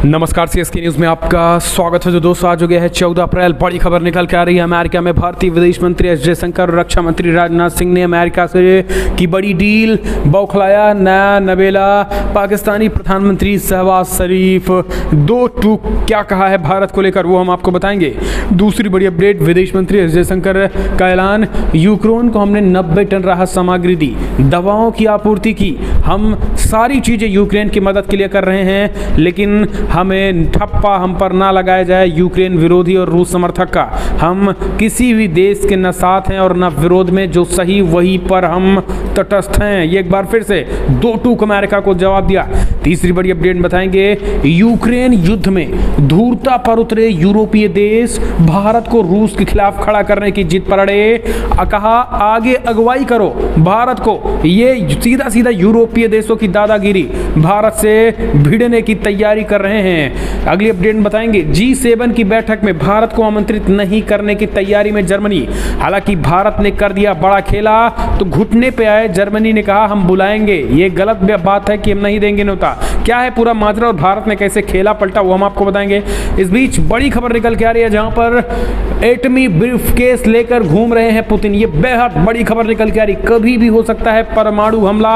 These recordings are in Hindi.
नमस्कार, सीएसके न्यूज़ में आपका स्वागत है। जो दोस्तों आज हो गया है 14 अप्रैल, बड़ी खबर निकल के आ रही है। अमेरिका में भारतीय विदेश मंत्री एस जयशंकर और रक्षा मंत्री राजनाथ सिंह ने अमेरिका से की बड़ी डील बौखलाया नया नवेला। पाकिस्तानी प्रधानमंत्री शहबाज शरीफ दो टूक क्या कहा है भारत को लेकर, वो हम आपको बताएंगे। दूसरी बड़ी अपडेट, विदेश मंत्री एस जयशंकर का ऐलान, यूक्रेन को हमने 90 टन राहत सामग्री दी, दवाओं की आपूर्ति की, हम सारी चीज़ें यूक्रेन की मदद के लिए कर रहे हैं, लेकिन हमें ठप्पा हम पर ना लगाया जाए यूक्रेन विरोधी और रूस समर्थक का। हम किसी भी देश के न साथ हैं और न विरोध में, जो सही वही पर हम तटस्थ हैं। ये एक बार फिर से दो टूक अमेरिका को जवाब दिया। तीसरी बड़ी अपडेट बताएंगे, यूक्रेन युद्ध में धूर्ता पर उतरे यूरोपीय देश, भारत को रूस के खिलाफ खड़ा करने की जिद पर अड़े। कहा आगे अगुवाई करो भारत को। ये सीधा सीधा यूरोपीय देशों की दादागिरी, भारत से भिड़ने की तैयारी कर रहे हैं। अगली अपडेट बताएंगे, G7 की बैठक में भारत को आमंत्रित नहीं करने की तैयारी में जर्मनी। हालांकि भारत ने कर दिया बड़ा खेला तो घुटने पे आए। जर्मनी ने कहा हम बुलाएंगे। ये गलत बात है कि हम नहीं देंगे न्योता। क्या है पूरा माजरा और भारत ने कैसे खेला पलटा, वो हम आपको बताएंगे। इस बीच बड़ी खबर निकल के आ रही है, जहां पर एटमी ब्रीफकेस लेकर घूम रहे हैं पुतिन। ये बेहद बड़ी खबर निकल के आ रही, कभी भी हो सकता है परमाणु हमला,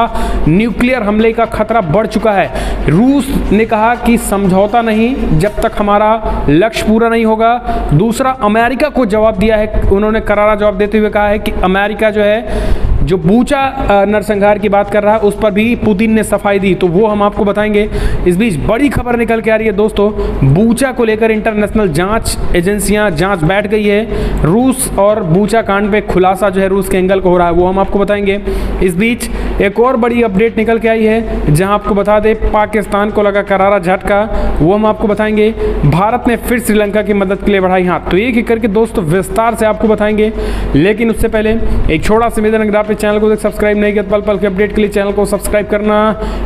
न्यूक्लियर हमले का खतरा बढ़ चुका है। रूस ने कहा कि समझौता नहीं जब तक हमारा लक्ष्य पूरा नहीं होगा। दूसरा, अमेरिका को जवाब दिया है, उन्होंने करारा जवाब देते हुए कहा है कि अमेरिका जो है, जो बूचा नरसंहार की बात कर रहा है, उस पर भी पुतिन ने सफाई दी, तो वो हम आपको बताएंगे। इस बीच बड़ी खबर निकल के आ रही है दोस्तों, बूचा को लेकर इंटरनेशनल जांच एजेंसियां जांच बैठ गई है। रूस और बूचा कांड पे खुलासा जो है रूस के एंगल को हो रहा है, वो हम आपको बताएंगे। इस बीच एक और बड़ी अपडेट निकल के आई है, जहां आपको बता दें पाकिस्तान को लगा करारा झटका, वो हम आपको बताएंगे। भारत ने फिर श्रीलंका की मदद के लिए बढ़ाई हाथ, तो एक एक करके दोस्तों विस्तार से आपको बताएंगे। लेकिन उससे पहले एक छोटा सा निवेदन, अगर आप चैनल को सब्सक्राइब नहीं किया, पल पल के अपडेट के लिए चैनल को सब्सक्राइब करना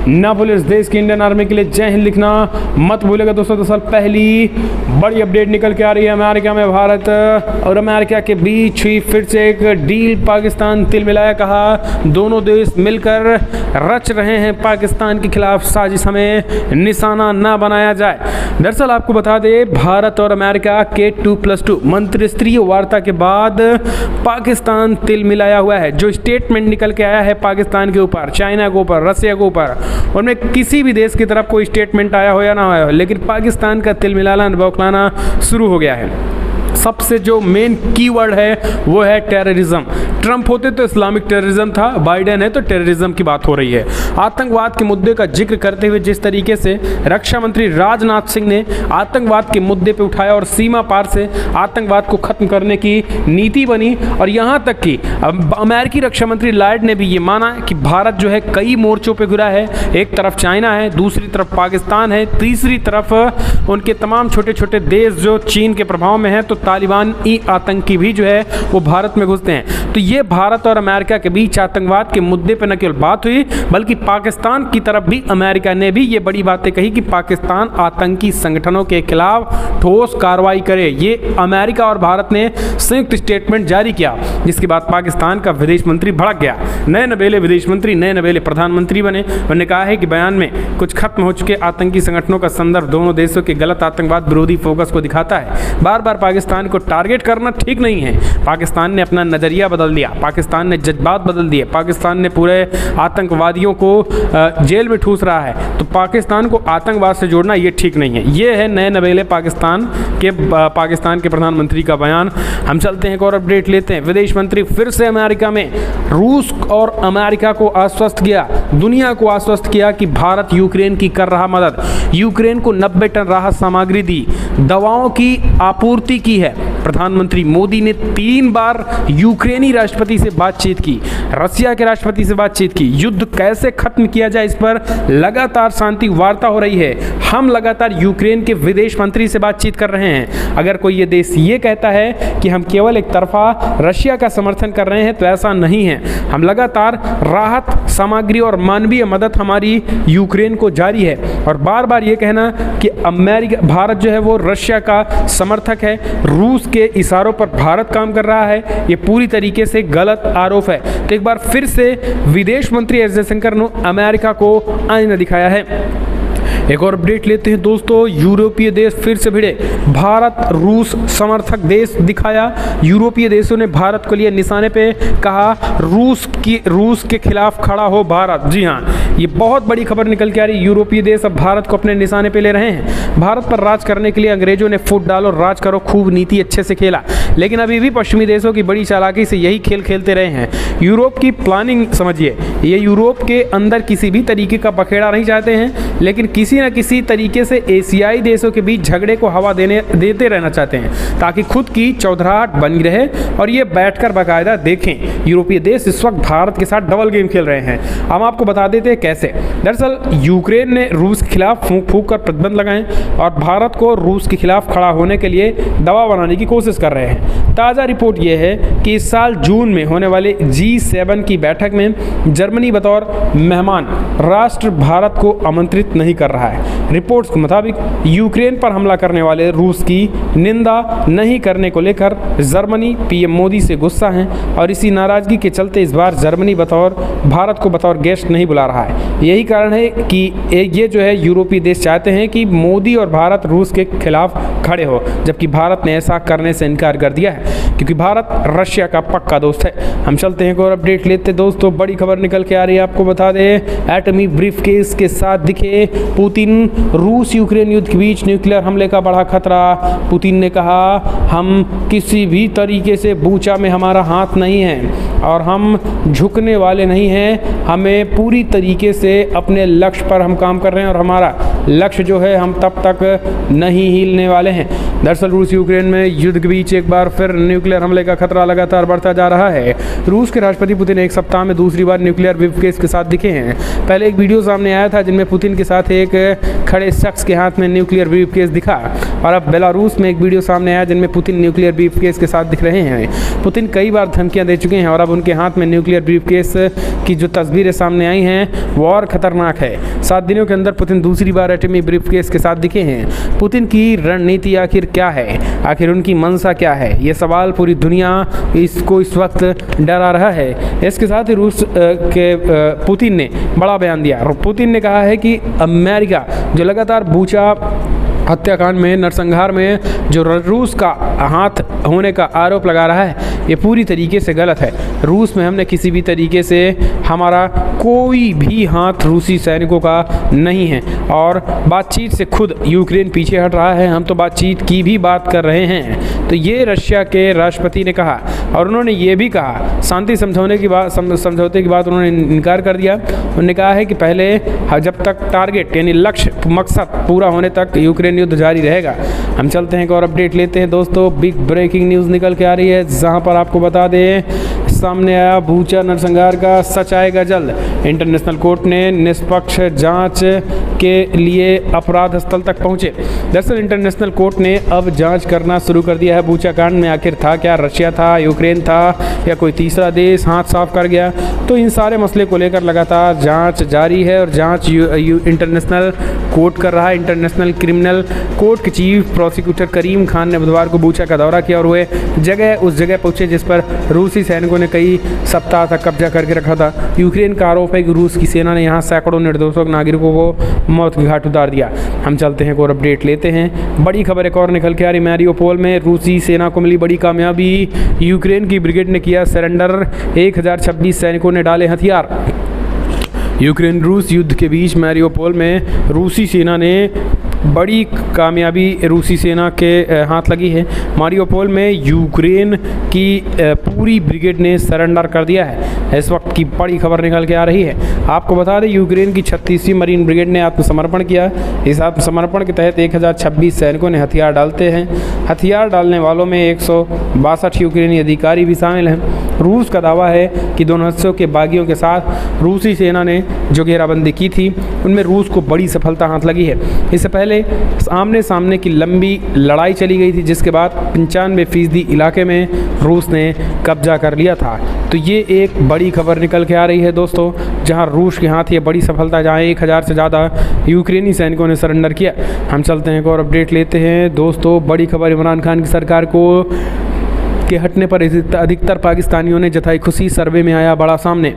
ना भूले। इस देश की इंडियन आर्मी के लिए जय हिंद लिखना मत भूलेगा दोस्तों। 2 साल पहली बड़ी अपडेट निकल के आ रही है, अमेरिका में भारत और अमेरिका के बीच हुई फिर से एक डील, पाकिस्तान तिल मिलाया। कहा दोनों देश मिलकर रच रहे हैं पाकिस्तान के खिलाफ साजिश, हमें निशाना ना बनाया जाए। दरअसल आपको बता दें, भारत और अमेरिका के 2+2 मंत्रिस्तरीय वार्ता के बाद पाकिस्तान तिल मिलाया हुआ है। जो स्टेटमेंट निकल के आया है पाकिस्तान के ऊपर, चाइना के ऊपर, रसिया के ऊपर, उनमें किसी भी देश की तरफ कोई स्टेटमेंट आया हो या ना आया हो, लेकिन पाकिस्तान का तिल मिलाना बौखलाना शुरू हो गया है। सबसे जो मेन कीवर्ड है वो है टेररिज्म। ट्रंप होते तो इस्लामिक टेररिज्म था, बाइडेन है तो टेररिज्म की बात हो रही है। आतंकवाद के मुद्दे का जिक्र करते हुए जिस तरीके से रक्षा मंत्री राजनाथ सिंह ने आतंकवाद के मुद्दे पे उठाया और सीमा पार से आतंकवाद को खत्म करने की नीति बनी, और यहाँ तक कि अमेरिकी रक्षा मंत्री लॉयड ने भी ये माना कि भारत जो है कई मोर्चों पर घिरा है। एक तरफ चाइना है, दूसरी तरफ पाकिस्तान है, तीसरी तरफ उनके तमाम छोटे छोटे देश जो चीन के प्रभाव में है, तो तालिबान ई आतंकी भी जो है वो भारत में घुसते हैं। तो ये भारत और अमेरिका के बीच आतंकवाद के मुद्दे पर न केवल बात हुई, बल्कि पाकिस्तान की तरफ भी अमेरिका ने भी ये बड़ी बातें कही कि पाकिस्तान आतंकी संगठनों के खिलाफ ठोस कार्रवाई करे। ये अमेरिका और भारत ने संयुक्त स्टेटमेंट जारी किया, जिसके बाद पाकिस्तान का विदेश मंत्री भड़क गया। नए नवेले विदेश मंत्री, नए नवेले प्रधानमंत्री बने। उन्होंने कहा है कि बयान में कुछ खत्म हो चुके आतंकी संगठनों का संदर्भ दोनों देशों के गलत आतंकवाद विरोधी फोकस को दिखाता है। बार बार पाकिस्तान को टारगेट करना ठीक नहीं है। पाकिस्तान ने अपना नजरिया बदल दिया, पाकिस्तान ने जज्बात बदल दिए, पाकिस्तान ने पूरे आतंकवादियों को जेल में ठूस रहा है। तो पाकिस्तान को आतंकवाद से जोड़ना ये ठीक नहीं है। ये है नए नवेले पाकिस्तान के प्रधानमंत्री का बयान। हम चलते हैं एक और अपडेट लेते हैं। विदेश मंत्री फिर से अमेरिका में, रूस और अमेरिका को आश्वस्त किया, दुनिया को आश्वस्त किया कि भारत यूक्रेन की कर रहा मदद। यूक्रेन को 90 टन राहत सामग्री दी, दवाओं की आपूर्ति की है। प्रधानमंत्री मोदी ने 3 बार यूक्रेनी राष्ट्रपति से बातचीत की, रसिया के राष्ट्रपति से बातचीत की। युद्ध कैसे खत्म किया जाए, इस पर लगातार शांति वार्ता हो रही है। हम लगातार यूक्रेन के विदेश मंत्री से बातचीत कर रहे हैं। अगर कोई ये देश ये कहता है कि हम केवल एक तरफा रशिया का समर्थन कर रहे हैं, तो ऐसा नहीं है। हम लगातार राहत सामग्री और मानवीय मदद हमारी यूक्रेन को जारी है। और बार बार ये कहना कि भारत जो है वो रशिया का समर्थक है, रूस के इशारों पर भारत काम कर रहा है, ये पूरी तरीके से गलत आरोप है। तो एक बार फिर से विदेश मंत्री एस जयशंकर ने अमेरिका को आईना दिखाया है। एक और अपडेट लेते हैं दोस्तों, यूरोपीय देश फिर से भिड़े, भारत रूस समर्थक देश दिखाया। यूरोपीय देशों ने भारत को लिए निशाने पे, कहा रूस के खिलाफ खड़ा हो भारत। जी हाँ, ये बहुत बड़ी खबर निकल के आ रही। यूरोपीय देश अब भारत को अपने निशाने पे ले रहे हैं। भारत पर राज करने के लिए अंग्रेजों ने फुट डालो राज करो खूब नीति अच्छे से खेला, लेकिन अभी भी पश्चिमी देशों की बड़ी चालाकी से यही खेल खेलते रहे हैं। यूरोप की प्लानिंग समझिए, ये यूरोप के अंदर किसी भी तरीके का बखेड़ा नहीं चाहते हैं, लेकिन किसी न किसी तरीके से एशियाई देशों के बीच झगड़े को हवा देते रहना चाहते हैं, ताकि खुद की चौधराहट बनी रहे और ये बैठकर बाकायदा देखें। यूरोपीय देश इस वक्त भारत के साथ डबल गेम खेल रहे हैं। हम आपको बता देते हैं कैसे। दरअसल यूक्रेन ने रूस के खिलाफ फूंक फूंक कर प्रतिबंध लगाए और भारत को रूस के खिलाफ खड़ा होने के लिए दबाव बनाने की कोशिश कर रहे हैं। ताज़ा रिपोर्ट ये है कि इस साल जून में होने वाले G7 की बैठक में जर्मनी बतौर मेहमान राष्ट्र भारत को आमंत्रित नहीं कर रहा है। रिपोर्ट्स के मुताबिक यूक्रेन पर हमला करने वाले रूस की निंदा नहीं करने को लेकर जर्मनी पीएम मोदी से गुस्सा है और इसी नाराजगी के चलते इस बार जर्मनी भारत को बतौर गेस्ट नहीं बुला रहा है। यही कारण है कि ये जो है यूरोपीय देश चाहते हैं कि मोदी और भारत रूस के खिलाफ खड़े हो, जबकि भारत ने ऐसा करने से इनकार कर दिया है क्योंकि भारत रशिया का पक्का दोस्त है। हम चलते हैं और अपडेट लेते दोस्तों, बड़ी खबर निकल के आ रही है। आपको बता दें, एटमी ब्रीफकेस के साथ दिखे पुतिन, रूस यूक्रेन युद्ध के बीच न्यूक्लियर हमले का बड़ा खतरा। पुतिन ने कहा, हम किसी भी तरीके से बूचा में हमारा हाथ नहीं है और हम झुकने वाले नहीं हैं। हमें पूरी तरीके से अपने लक्ष्य पर हम काम कर रहे हैं और हमारा लक्ष्य जो है हम तब तक नहीं हिलने वाले हैं। दरअसल रूस यूक्रेन में युद्ध के बीच एक बार फिर न्यूक्लियर हमले का खतरा लगातार बढ़ता जा रहा है। रूस के राष्ट्रपति पुतिन एक सप्ताह में दूसरी बार न्यूक्लियर ब्रीफकेस के साथ दिखे हैं। पहले एक वीडियो सामने आया था जिनमें पुतिन के साथ एक खड़े शख्स के हाथ में न्यूक्लियर ब्रीफकेस दिखा, और अब बेलारूस में एक वीडियो सामने आया जिनमें पुतिन न्यूक्लियर ब्रीफकेस के साथ दिख रहे हैं। पुतिन कई बार धमकियां दे चुके हैं और अब उनके हाथ में न्यूक्लियर ब्रीफकेस की जो तस्वीरें सामने आई हैं वो और खतरनाक है। 7 दिनों के अंदर पुतिन दूसरी बार एटमी ब्रीफकेस के साथ दिखे हैं। पुतिन की रणनीति आखिर क्या है, आखिर उनकी मंशा क्या है, ये सवाल पूरी दुनिया इसको इस वक्त डरा रहा है। इसके साथ ही रूस के पुतिन ने बड़ा बयान दिया। पुतिन ने कहा है कि अमेरिका जो लगातार बूचा हत्याकांड में, नरसंहार में जो रूस का हाथ होने का आरोप लगा रहा है, ये पूरी तरीके से गलत है। रूस में हमने किसी भी तरीके से, हमारा कोई भी हाथ रूसी सैनिकों का नहीं है और बातचीत से खुद यूक्रेन पीछे हट रहा है। हम तो बातचीत की भी बात कर रहे हैं। तो ये रशिया के राष्ट्रपति ने कहा और उन्होंने ये भी कहा, शांति समझौते की बात उन्होंने इनकार कर दिया। उन्होंने कहा है कि पहले जब तक टारगेट यानी लक्ष्य मकसद पूरा होने तक यूक्रेन युद्ध जारी रहेगा। हम चलते हैं और अपडेट लेते हैं दोस्तों, बिग ब्रेकिंग न्यूज़ निकल के आ रही है जहां पर आपको बता दें, सामने आया बूचा नरसंहार का सच आएगा जल्द। इंटरनेशनल कोर्ट ने निष्पक्ष जांच के लिए अपराध स्थल तक पहुंचे। दरअसल इंटरनेशनल कोर्ट ने अब जांच करना शुरू कर दिया है। बूचा कांड में आखिर था क्या, रशिया था, यूक्रेन था या कोई तीसरा देश हाथ साफ कर गया? तो इन सारे मसले को लेकर लगातार जांच जारी है और जांच इंटरनेशनल कोर्ट कर रहा है। इंटरनेशनल क्रिमिनल कोर्ट के चीफ प्रोसिक्यूटर करीम खान ने बुधवार को बूचा का दौरा किया और वे उस जगह पहुंचे जिस पर रूसी सैनिकों ने कई सप्ताह तक कब्जा करके रखा था। यूक्रेन का आरोप है कि रूस की सेना ने यहां सैकड़ों निर्दोषों नागरिकों को मौत के घाट उतार दिया। हम चलते हैं और अपडेट लेते हैं, बड़ी खबर एक और निकल के आ रही। मैरियोपोल में रूसी सेना को मिली बड़ी कामयाबी, यूक्रेन की ब्रिगेड ने किया सरेंडर, 1026 सैनिकों ने डाले हथियार। यूक्रेन रूस युद्ध के बीच मैरियोपोल में रूसी सेना ने बड़ी कामयाबी रूसी सेना के हाथ लगी है। मारियोपोल में यूक्रेन की पूरी ब्रिगेड ने सरेंडर कर दिया है। इस वक्त की बड़ी खबर निकल के आ रही है। आपको बता दें, यूक्रेन की 36वीं मरीन ब्रिगेड ने आत्मसमर्पण किया। इस आत्मसमर्पण के तहत 1026 सैनिकों ने हथियार डालते हैं। हथियार डालने वालों में 162 यूक्रेनी अधिकारी भी शामिल हैं। रूस का दावा है कि दोनों हिस्सों के बागियों के साथ रूसी सेना ने जो घेराबंदी की थी उनमें रूस को बड़ी सफलता हाथ लगी है। इससे पहले आमने सामने की लंबी लड़ाई चली गई थी जिसके बाद 95% इलाके में रूस ने कब्जा कर लिया था। तो ये एक बड़ी खबर निकल के आ रही है दोस्तों, जहां रूस के हाथ ये बड़ी सफलता, जहां 1000 से ज़्यादा यूक्रेनी सैनिकों ने सरेंडर किया। हम चलते हैं और अपडेट लेते हैं दोस्तों, बड़ी खबर इमरान खान की सरकार को के हटने पर अधिकतर पाकिस्तानियों ने जताई खुशी। सर्वे में आया बड़ा सामने।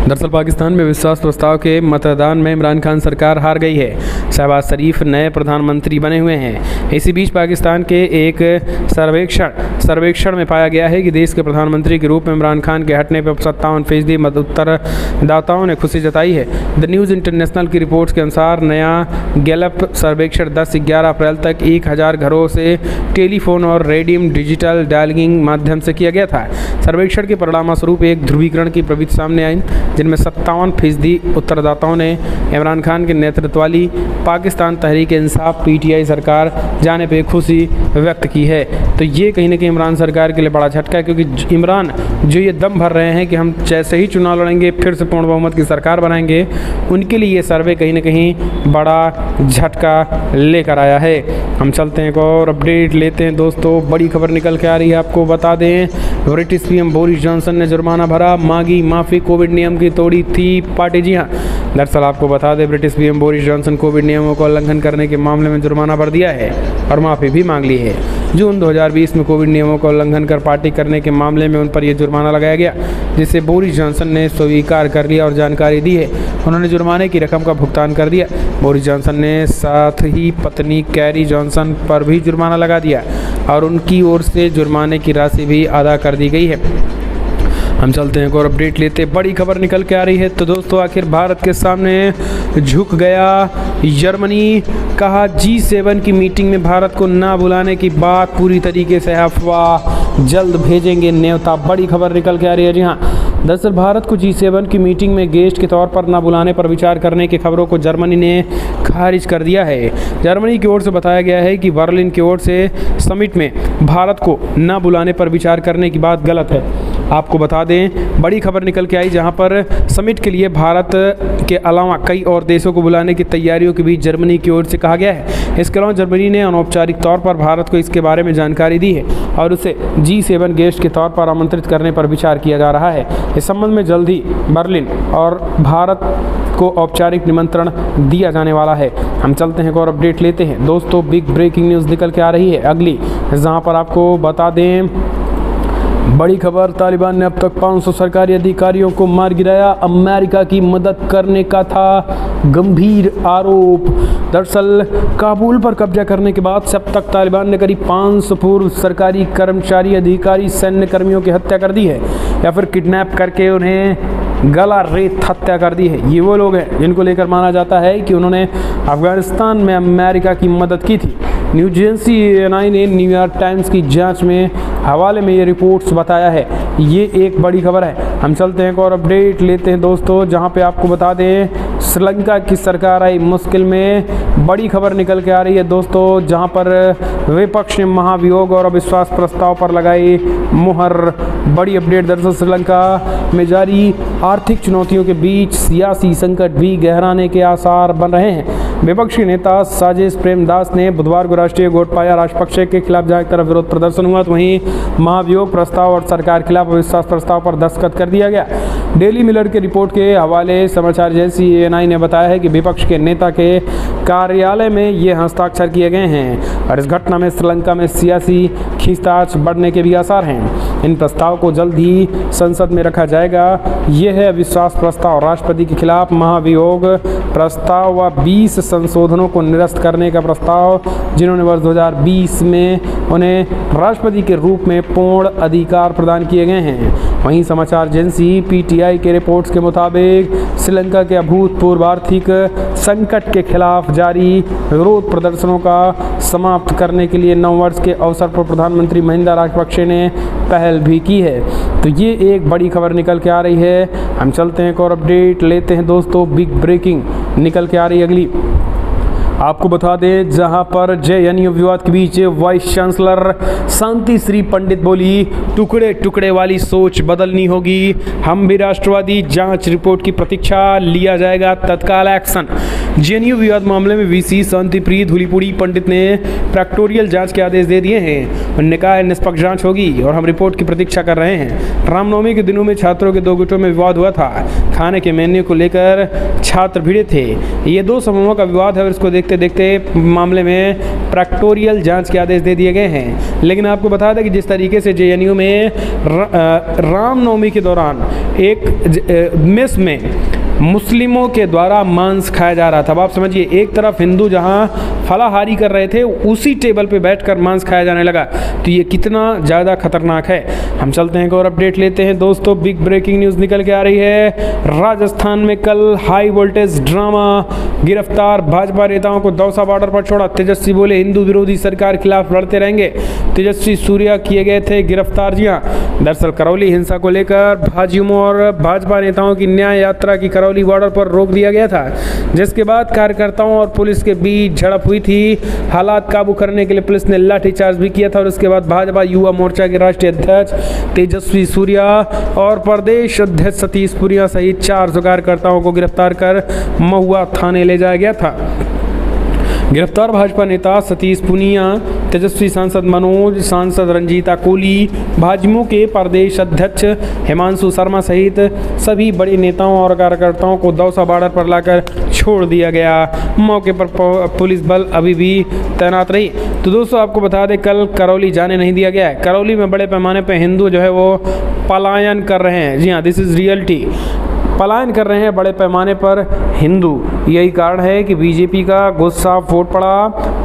दरअसल पाकिस्तान में विश्वास प्रस्ताव के मतदान में इमरान खान सरकार हार गई है। शहबाज शरीफ नए प्रधानमंत्री बने हुए हैं। इसी बीच पाकिस्तान के एक सर्वेक्षण में पाया गया है कि देश के प्रधानमंत्री के रूप में इमरान खान के हटने पर 57% उत्तरदाताओं ने खुशी जताई है। द न्यूज़ इंटरनेशनल की रिपोर्ट के अनुसार नया गैलप सर्वेक्षण 10-11 अप्रैल तक 1000 घरों से टेलीफोन और रेडियम डिजिटल डायलिंग माध्यम से किया गया था। सर्वेक्षण के परिणामस्वरूप एक ध्रुवीकरण की प्रवृत्ति सामने आई, जिनमें 57% उत्तरदाताओं ने इमरान खान के नेतृत्व वाली पाकिस्तान तहरीक इंसाफ PTI सरकार जाने पर खुशी व्यक्त की है। तो ये कहीं ना कहीं इमरान सरकार के लिए बड़ा झटका है, क्योंकि इमरान जो ये दम भर रहे हैं कि हम जैसे ही चुनाव लड़ेंगे फिर से पूर्ण बहुमत की सरकार बनाएंगे, उनके लिए ये सर्वे कहीं ना कहीं बड़ा झटका लेकर आया है। हम चलते हैं एक और अपडेट लेते हैं दोस्तों। बड़ी खबर निकल के आ रही है, आपको बता दें ब्रिटिश PM बोरिस जॉनसन ने जुर्माना भरा, मांगी माफ़ी, कोविड नियम की तोड़ी थी पार्टी। जी हाँ, दरअसल आपको बता दें British PM Boris Johnson Covid नियमों का उल्लंघन करने के मामले में जुर्माना भर दिया है और माफ़ी भी मांग ली है। जून 2020 में कोविड नियमों का उल्लंघन कर पार्टी करने के मामले में उन पर यह जुर्माना लगाया गया, जिसे बोरिस जॉनसन ने स्वीकार कर लिया और जानकारी दी है। उन्होंने जुर्माने की रकम का भुगतान कर दिया। बोरिस जॉनसन ने साथ ही पत्नी कैरी जॉनसन पर भी जुर्माना लगा दिया और उनकी ओर से जुर्माने की राशि भी अदा कर दी गई है। हम चलते हैं एक और अपडेट लेते। बड़ी खबर निकल के आ रही है। तो दोस्तों आखिर भारत के सामने झुक गया जर्मनी। कहा G7 की मीटिंग में भारत को ना बुलाने की बात पूरी तरीके से अफवाह, जल्द भेजेंगे न्योता। बड़ी खबर निकल के आ रही है। जी हाँ, दरअसल भारत को G7 की मीटिंग में गेस्ट के तौर पर न बुलाने पर विचार करने की खबरों को जर्मनी ने खारिज कर दिया है। जर्मनी की ओर से बताया गया है कि बर्लिन की ओर से समिट में भारत को न बुलाने पर विचार करने की बात गलत है। आपको बता दें बड़ी खबर निकल के आई, जहां पर समिट के लिए भारत के अलावा कई और देशों को बुलाने की तैयारियों के बीच जर्मनी की ओर से कहा गया है। इसके अलावा जर्मनी ने अनौपचारिक तौर पर भारत को इसके बारे में जानकारी दी है और उसे G7 गेस्ट के तौर पर आमंत्रित करने पर विचार किया जा रहा है। इस संबंध में जल्द ही बर्लिन और भारत को औपचारिक निमंत्रण दिया जाने वाला है। हम चलते हैं और अपडेट लेते हैं दोस्तों। बिग ब्रेकिंग न्यूज़ निकल के आ रही है अगली, जहां पर आपको बता दें बड़ी खबर, तालिबान ने अब तक 500 सरकारी अधिकारियों को मार गिराया। अमेरिका की मदद करने का था गंभीर आरोप। दरअसल काबुल पर कब्जा करने के बाद से अब तक तालिबान ने करीब 500 पूर्व सरकारी कर्मचारी, अधिकारी, सैन्य कर्मियों की हत्या कर दी है या फिर किडनैप करके उन्हें गला रेत हत्या कर दी है। ये वो लोग हैं जिनको लेकर माना जाता है कि उन्होंने अफगानिस्तान में अमेरिका की मदद की थी। न्यूज़ एजेंसी ANI ने न्यूयॉर्क टाइम्स की जांच में हवाले में ये रिपोर्ट्स बताया है। ये एक बड़ी खबर है। हम चलते हैं और अपडेट लेते हैं दोस्तों, जहां पे आपको बता दें श्रीलंका की सरकार आई मुश्किल में। बड़ी खबर निकल के आ रही है दोस्तों, जहां पर विपक्ष ने महाभियोग और अविश्वास प्रस्ताव पर लगाई मुहर। बड़ी अपडेट, दरअसल श्रीलंका में जारी आर्थिक चुनौतियों के बीच सियासी संकट भी गहराने के आसार बन रहे हैं। विपक्षी नेता साजिश प्रेमदास ने बुधवार को राष्ट्रीय गोटाबाया राजपक्षे के खिलाफ जहां एक तरफ विरोध प्रदर्शन हुआ, तो वहीं महाभियोग प्रस्ताव और सरकार के खिलाफ अविश्वास प्रस्ताव पर दस्तखत कर दिया गया। डेली मिलर के रिपोर्ट के हवाले समाचार एजेंसी ANI ने बताया है कि विपक्ष के नेता के कार्यालय में ये हस्ताक्षर किए गए हैं और इस घटना में श्रीलंका में सियासी खींचतान बढ़ने के भी आसार हैं। इन प्रस्ताव को जल्द ही संसद में रखा जाएगा। यह है अविश्वास प्रस्ताव, राष्ट्रपति के खिलाफ महाभियोग प्रस्ताव व 20 संशोधनों को निरस्त करने का प्रस्ताव, जिन्होंने वर्ष 2020 में उन्हें राष्ट्रपति के रूप में पूर्ण अधिकार प्रदान किए गए हैं। वहीं समाचार एजेंसी PTI के रिपोर्ट्स के मुताबिक श्रीलंका के अभूतपूर्व आर्थिक संकट के खिलाफ जारी विरोध प्रदर्शनों का समाप्त करने के लिए नववर्ष के अवसर पर प्रधानमंत्री महिंदा राजपक्षे ने पहल भी की है। तो ये एक बड़ी खबर निकल के आ रही है। हम चलते हैं एक और अपडेट लेते हैं दोस्तों। बिग ब्रेकिंग निकल के आ रही है अगली, आपको बता दें जहां पर JNU विवाद के बीच वाइस चांसलर शांति श्री पंडित बोली, टुकड़े टुकड़े वाली सोच बदलनी होगी, हम भी राष्ट्रवादी, जांच रिपोर्ट की प्रतीक्षा, लिया जाएगा तत्काल एक्शन। JNU विवाद मामले में VC शांतिप्रिय धूलीपुड़ी पंडित ने फैक्टोरियल जांच के आदेश दे दिए हैं। उन्होंने कहा है निष्पक्ष जांच होगी और हम रिपोर्ट की प्रतीक्षा कर रहे हैं। रामनवमी के दिनों में छात्रों के 2 गुटों में विवाद हुआ था। खाने के मेन्यू को लेकर छात्र भिड़े थे। ये 2 समूहों का विवाद है और इसको देखते देखते मामले में प्रैक्टोरियल जांच के आदेश दे दिए गए हैं। लेकिन आपको बता दें कि जिस तरीके से जेएनयू में रामनवमी के दौरान एक मेस में मुस्लिमों के द्वारा मांस खाया जा रहा था। अब आप समझिए, एक तरफ हिंदू जहां फलाहारी कर रहे थे, उसी टेबल पे बैठकर मांस खाया जाने लगा, तो ये कितना ज़्यादा खतरनाक है। हम चलते हैं और अपडेट लेते हैं दोस्तों। बिग ब्रेकिंग न्यूज़ निकल के आ रही है। राजस्थान में कल हाई वोल्टेज ड्रामा, गिरफ्तार भाजपा नेताओं को दौसा बॉर्डर पर छोड़ा। तेजस्वी बोले हिंदू विरोधी सरकार के खिलाफ लड़ते रहेंगे। तेजस्वी सूर्या किए गए थे गिरफ्तार। जी हाँ, दरअसल करौली हिंसा को लेकर भाजयुमो और भाजपा नेताओं की न्याय यात्रा की करौली बॉर्डर पर रोक दिया गया था, जिसके बाद कार्यकर्ताओं और पुलिस के बीच झड़प हुई थी। हालात काबू करने के लिए पुलिस ने लाठीचार्ज भी किया था और उसके बाद भाजपा युवा मोर्चा के राष्ट्रीय अध्यक्ष तेजस्वी सूर्या और प्रदेश अध्यक्ष सतीश पुनिया सहित 400 कार्यकर्ताओं को गिरफ्तार कर महुआ थाने ले जाया गया था। गिरफ्तार भाजपा नेता सतीश पुनिया, तेजस्वी सांसद मनोज, सांसद रंजीता कोली, भाजपा के प्रदेश अध्यक्ष हिमांशु शर्मा सहित सभी बड़े नेताओं और कार्यकर्ताओं को दौसा बॉर्डर पर लाकर छोड़ दिया गया। मौके पर पुलिस बल अभी भी तैनात रही। तो दोस्तों आपको बता दें, कल करौली जाने नहीं दिया गया है। करौली में बड़े पैमाने पर हिंदू जो है वो पलायन कर रहे हैं। जी हाँ, दिस इज़ रियलिटी। पलायन कर रहे हैं बड़े पैमाने पर हिंदू। यही कारण है कि बीजेपी का गुस्सा फूट पड़ा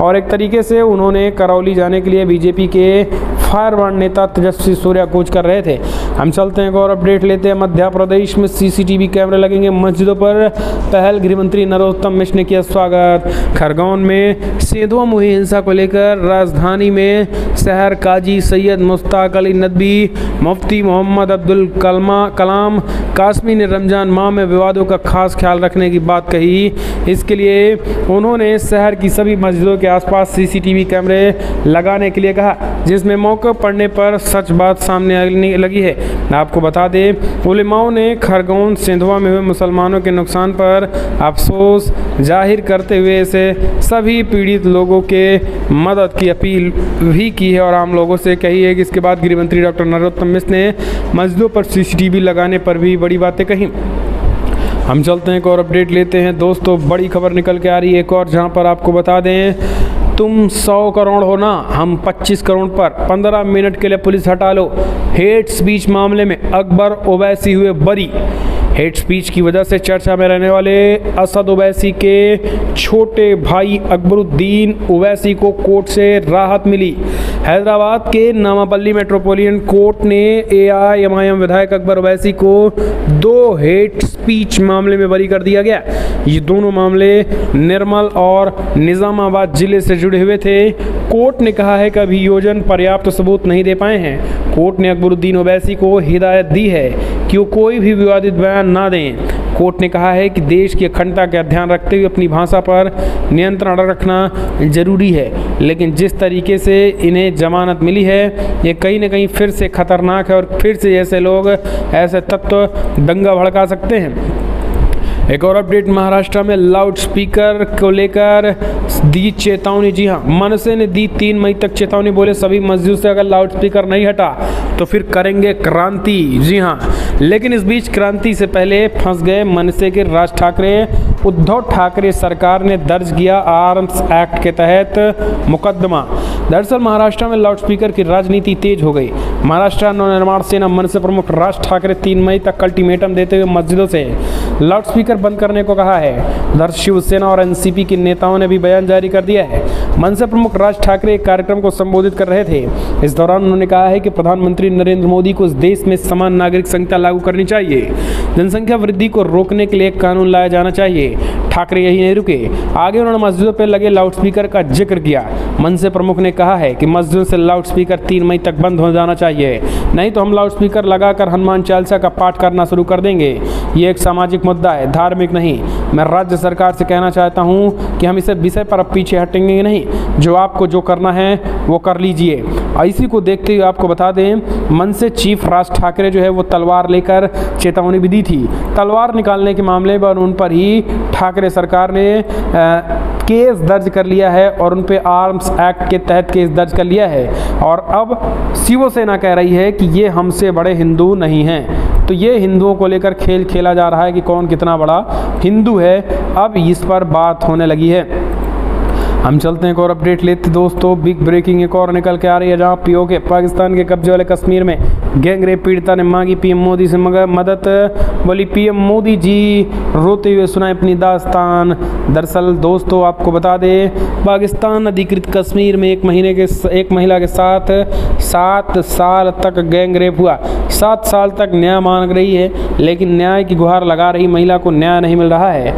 और एक तरीके से उन्होंने करौली जाने के लिए बीजेपी के फायरब्रांड नेता तेजस्वी सूर्या कूच कर रहे थे। हम चलते हैं और अपडेट लेते हैं। मध्य प्रदेश में सीसीटीवी कैमरे लगेंगे मस्जिदों पर, पहल गृह मंत्री नरोत्तम मिश्र ने किया स्वागत। खरगोन में सेंधवा मुही हिंसा को लेकर राजधानी में शहर काजी सैयद मुश्ताक अली नदवी, मुफ्ती मोहम्मद अब्दुल कलाम कासमी ने रमजान माह में विवादों का खास ख्याल रखने की बात कही। इसके लिए उन्होंने शहर की सभी मस्जिदों के आसपास सीसीटीवी कैमरे लगाने के लिए कहा, जिसमें मौका पड़ने पर सच बात सामने आने लगी है। आपको बता दें, उलेमाओं ने खरगोन सेंधवा में हुए मुसलमानों के नुकसान पर अफसोस जाहिर करते हुए इसे सभी पीड़ित लोगों के मदद की अपील भी की है और आम लोगों से कही है कि इसके बाद गृह मंत्री डॉक्टर नरोत्तम मिश्र ने मस्जिदों पर सीसीटीवी लगाने पर भी बड़ी बातें कही। हम चलते हैं एक और अपडेट लेते हैं दोस्तों। बड़ी खबर निकल के आ रही है एक और, जहां पर आपको बता दें, तुम 100 करोड़ हो ना, हम 25 करोड़ पर 15 मिनट के लिए पुलिस हटा लो। हेट स्पीच मामले में अकबर ओवैसी हुए बरी। हेट स्पीच की वजह से चर्चा में रहने वाले असद ओवैसी के छोटे भाई अकबरुद्दीन ओवैसी को कोर्ट से राहत मिली। हैदराबाद के नामापल्ली मेट्रोपॉलिटन कोर्ट ने एआईएमआईएम विधायक अकबर ओवैसी को 2 हेट स्पीच मामले में बरी कर दिया गया। ये दोनों मामले निर्मल और निजामाबाद जिले से जुड़े हुए थे। कोर्ट ने कहा है कि अभियोजन पर्याप्त सबूत नहीं दे पाए हैं। कोर्ट ने अकबरुद्दीन ओवैसी को हिदायत दी है कि वो कोई भी विवादित बयान ना दें। कोर्ट ने कहा है कि देश की अखंडता का ध्यान रखते हुए अपनी भाषा पर नियंत्रण रखना जरूरी है, लेकिन जिस तरीके से इन्हें जमानत मिली है ये कहीं ना कहीं फिर से खतरनाक है और फिर से ऐसे लोग, ऐसे तत्व दंगा भड़का सकते हैं। एक और अपडेट, महाराष्ट्र में लाउड स्पीकर को लेकर दी चेतावनी। जी हाँ, मनसे ने दी 3 मई तक चेतावनी। बोले सभी मस्जिदों से अगर लाउड स्पीकर नहीं हटा तो फिर करेंगे क्रांति। जी हाँ, लेकिन इस बीच क्रांति से पहले फंस गए मनसे के राज ठाकरे। उद्धव ठाकरे सरकार ने दर्ज किया आर्म्स एक्ट के तहत मुकदमा। दरअसल महाराष्ट्र में लाउडस्पीकर की राजनीति तेज हो गई। महाराष्ट्र नवनिर्माण सेना मनसे प्रमुख राज ठाकरे 3 मई तक अल्टीमेटम देते हुए मस्जिदों से लाउडस्पीकर बंद करने को कहा है। उधर शिवसेना और एनसीपी के नेताओं ने भी बयान जारी कर दिया है। मनसे प्रमुख राज ठाकरे एक कार्यक्रम को संबोधित कर रहे थे। इस दौरान उन्होंने कहा है कि प्रधानमंत्री नरेंद्र मोदी को इस देश में समान नागरिक संहिता लागू करनी चाहिए। जनसंख्या वृद्धि को रोकने के लिए कानून लाया जाना चाहिए। ठाकरे यही नहीं रुके, आगे उन्होंने मस्जिदों पर लगे लाउडस्पीकर का जिक्र किया। मनसे प्रमुख ने कहा है कि मस्जिदों से लाउडस्पीकर 3 मई तक बंद हो जाना चाहिए, नहीं तो हम लाउडस्पीकर लगाकर हनुमान चालीसा का पाठ करना शुरू कर देंगे। ये एक सामाजिक मुद्दा है, धार्मिक नहीं। मैं राज्य सरकार से कहना चाहता हूँ कि हम इस विषय पर अब पीछे हटेंगे नहीं। जो आपको जो करना है वो कर लीजिए। इसी को देखते हुए आपको बता दें, मनसे चीफ राज ठाकरे जो है वो तलवार लेकर चेतावनी भी दी थी। तलवार निकालने के मामले पर उन पर ही ठाकरे सरकार ने केस दर्ज कर लिया है और उन पे आर्म्स एक्ट के तहत केस दर्ज कर लिया है। और अब शिवसेना कह रही है कि ये हमसे बड़े हिंदू नहीं हैं। तो ये हिंदुओं को लेकर खेल खेला जा रहा है कि कौन कितना बड़ा हिंदू है। अब इस पर बात होने लगी है। हम चलते हैं एक और अपडेट लेते दोस्तों। बिग ब्रेकिंग एक और निकल के आ रही है, जहां पीओके पाकिस्तान के कब्जे वाले कश्मीर में गैंगरेप पीड़िता ने मांगी पीएम मोदी से मदद। बोली पीएम मोदी जी रोते हुए सुनाए अपनी दास्तान। दरअसल दोस्तों आपको बता दें, पाकिस्तान अधिकृत कश्मीर में एक महिला के साथ 7 साल तक गैंगरेप हुआ। 7 साल तक न्याय मांग रही है, लेकिन न्याय की गुहार लगा रही महिला को न्याय नहीं मिल रहा है।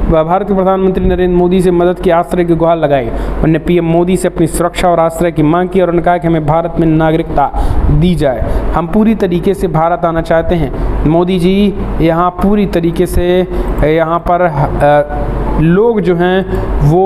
भारत के प्रधानमंत्री नरेंद्र मोदी से मदद की आश्रय की गुहार लगाई। उन्होंने पीएम मोदी से अपनी सुरक्षा और आश्रय की मांग की और उन्होंने कहा कि हमें भारत में नागरिकता दी जाए, हम पूरी तरीके से भारत आना चाहते हैं। मोदी जी यहाँ पूरी तरीके से यहाँ पर लोग जो हैं वो